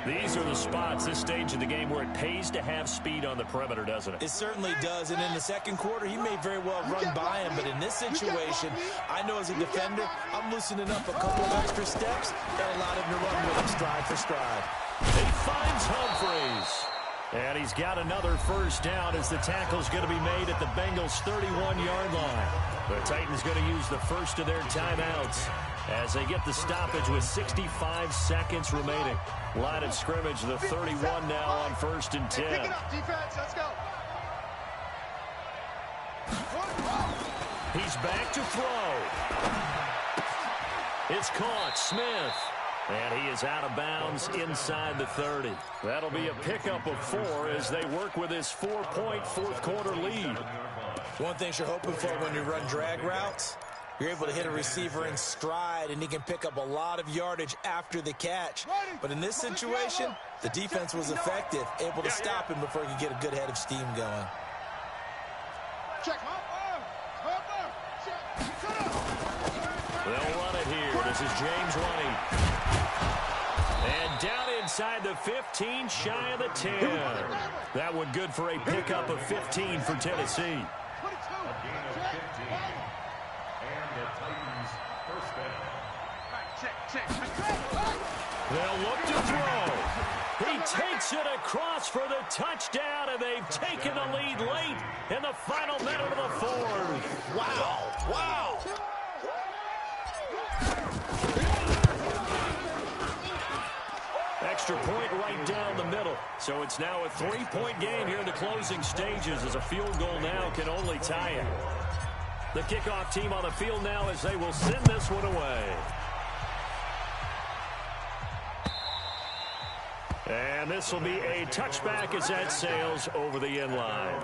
Speaker 2: These are the spots, this stage of the game, where it pays to have speed on the perimeter, doesn't it?
Speaker 6: It certainly does, and in the second quarter, he may very well run by him, but in this situation, I know as a defender, I'm loosening up a couple of extra steps and allowed him to run with him stride for stride.
Speaker 2: He finds Humphreys. And he's got another first down as the tackle's going to be made at the Bengals' 31-yard line. The Titans going to use the first of their timeouts as they get the stoppage with 65 seconds remaining. Line of scrimmage, the 31 now on 1st and 10.
Speaker 4: Pick it up, defense. Let's go.
Speaker 2: He's back to throw. It's caught. Smith. And he is out of bounds inside the 30. That'll be a pickup of 4 as they work with his 4-point fourth-quarter lead.
Speaker 6: One thing you're hoping for when you run drag routes, you're able to hit a receiver in stride, and he can pick up a lot of yardage after the catch. But in this situation, the defense was effective, able to stop him before he could get a good head of steam going.
Speaker 2: They'll run it here. This is James White. And down inside the 15, shy of the 10. That one good for a pickup of 15 for Tennessee.
Speaker 3: A gain of 15. And the Titans first down.
Speaker 2: They'll look to throw. He takes it across for the touchdown, and they've taken the lead late in the final minute of the fourth.
Speaker 6: Wow. Wow.
Speaker 2: Extra point right down the middle. So it's now a 3-point game here in the closing stages as a field goal now can only tie it. The kickoff team on the field now as they will send this one away. And this will be a touchback as that sails over the end line.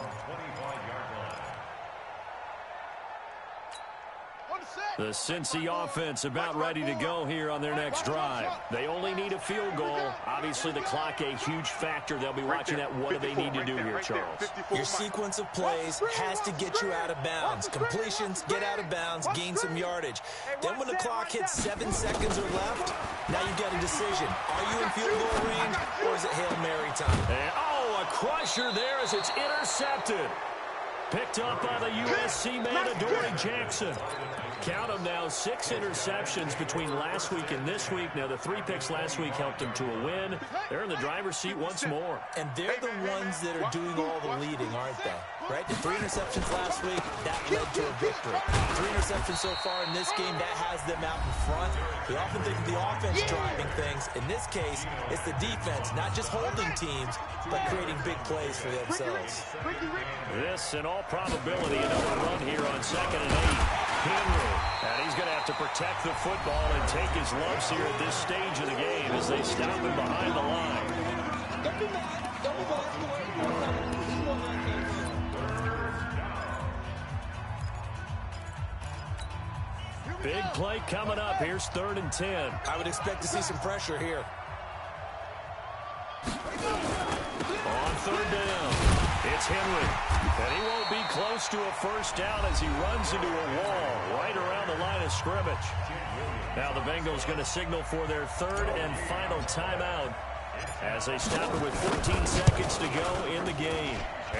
Speaker 2: The Cincy offense about ready to go here on their next drive. They only need a field goal. Obviously, the clock a huge factor. They'll be watching that. What do they need to do here, Charles?
Speaker 6: Your sequence of plays has to get you out of bounds. Completions, get out of bounds, gain some yardage. Then when the clock hits 7 seconds or left, now you've got a decision. Are you in field goal range, or is it Hail Mary time?
Speaker 2: And, a crusher there as it's intercepted. Picked up by the USC man, Adoree Jackson. Count them now, 6 interceptions between last week and this week. Now, the 3 picks last week helped them to a win. They're in the driver's seat once more.
Speaker 6: And they're the ones that are doing all the leading, aren't they? Right? The 3 interceptions last week, that led to a victory. 3 interceptions so far in this game, that has them out in front. We often think of the offense driving things. In this case, it's the defense, not just holding teams, but creating big plays for themselves.
Speaker 2: This, in all probability, another run here on 2nd and 8. Henry, and he's going to have to protect the football and take his lumps here at this stage of the game as they stop him behind the line. Big play coming up. Here's 3rd and 10.
Speaker 6: I would expect to see some pressure here.
Speaker 2: On 3rd down. It's Henry, and he won't be close to a first down as he runs into a wall right around the line of scrimmage. Now the Bengals going to signal for their 3rd and final timeout as they stop it with 14 seconds to go in the game.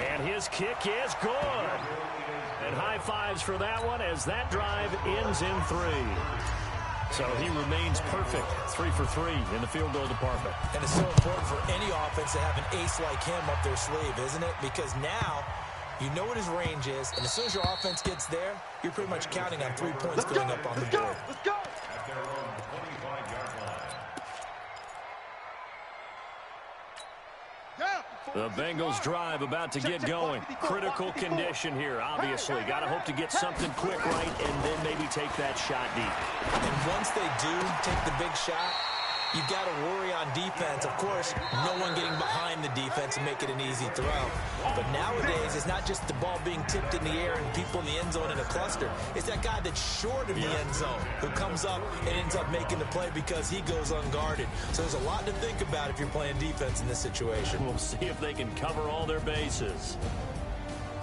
Speaker 2: And his kick is good. And high fives for that one as that drive ends in 3. So he remains perfect, 3 for 3 in the field goal department.
Speaker 6: And it's so important for any offense to have an ace like him up their sleeve, isn't it? Because now you know what his range is, and as soon as your offense gets there, you're pretty much counting on 3 points going up on the board.
Speaker 3: At their own 25-yard line.
Speaker 2: The Bengals drive about to get going. Critical condition here, obviously. Got to hope to get something quick right and then maybe take that shot deep.
Speaker 6: And once they do take the big shot, You've got to worry on defense. Of course, no one getting behind the defense and make it an easy throw. But nowadays, it's not just the ball being tipped in the air and people in the end zone in a cluster. It's that guy that's short of the end zone who comes up and ends up making the play because he goes unguarded. So there's a lot to think about if you're playing defense in this situation.
Speaker 2: We'll see if they can cover all their bases.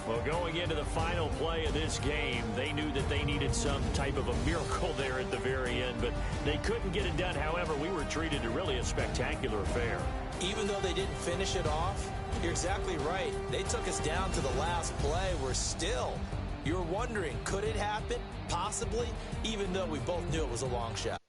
Speaker 2: Well, going into the final play of this game, they knew that they needed some type of a miracle there at the very end, but they couldn't get it done. However, we were treated to really a spectacular affair.
Speaker 6: Even though they didn't finish it off, you're exactly right. They took us down to the last play. We're still, you're wondering, could it happen? Possibly, even though we both knew it was a long shot.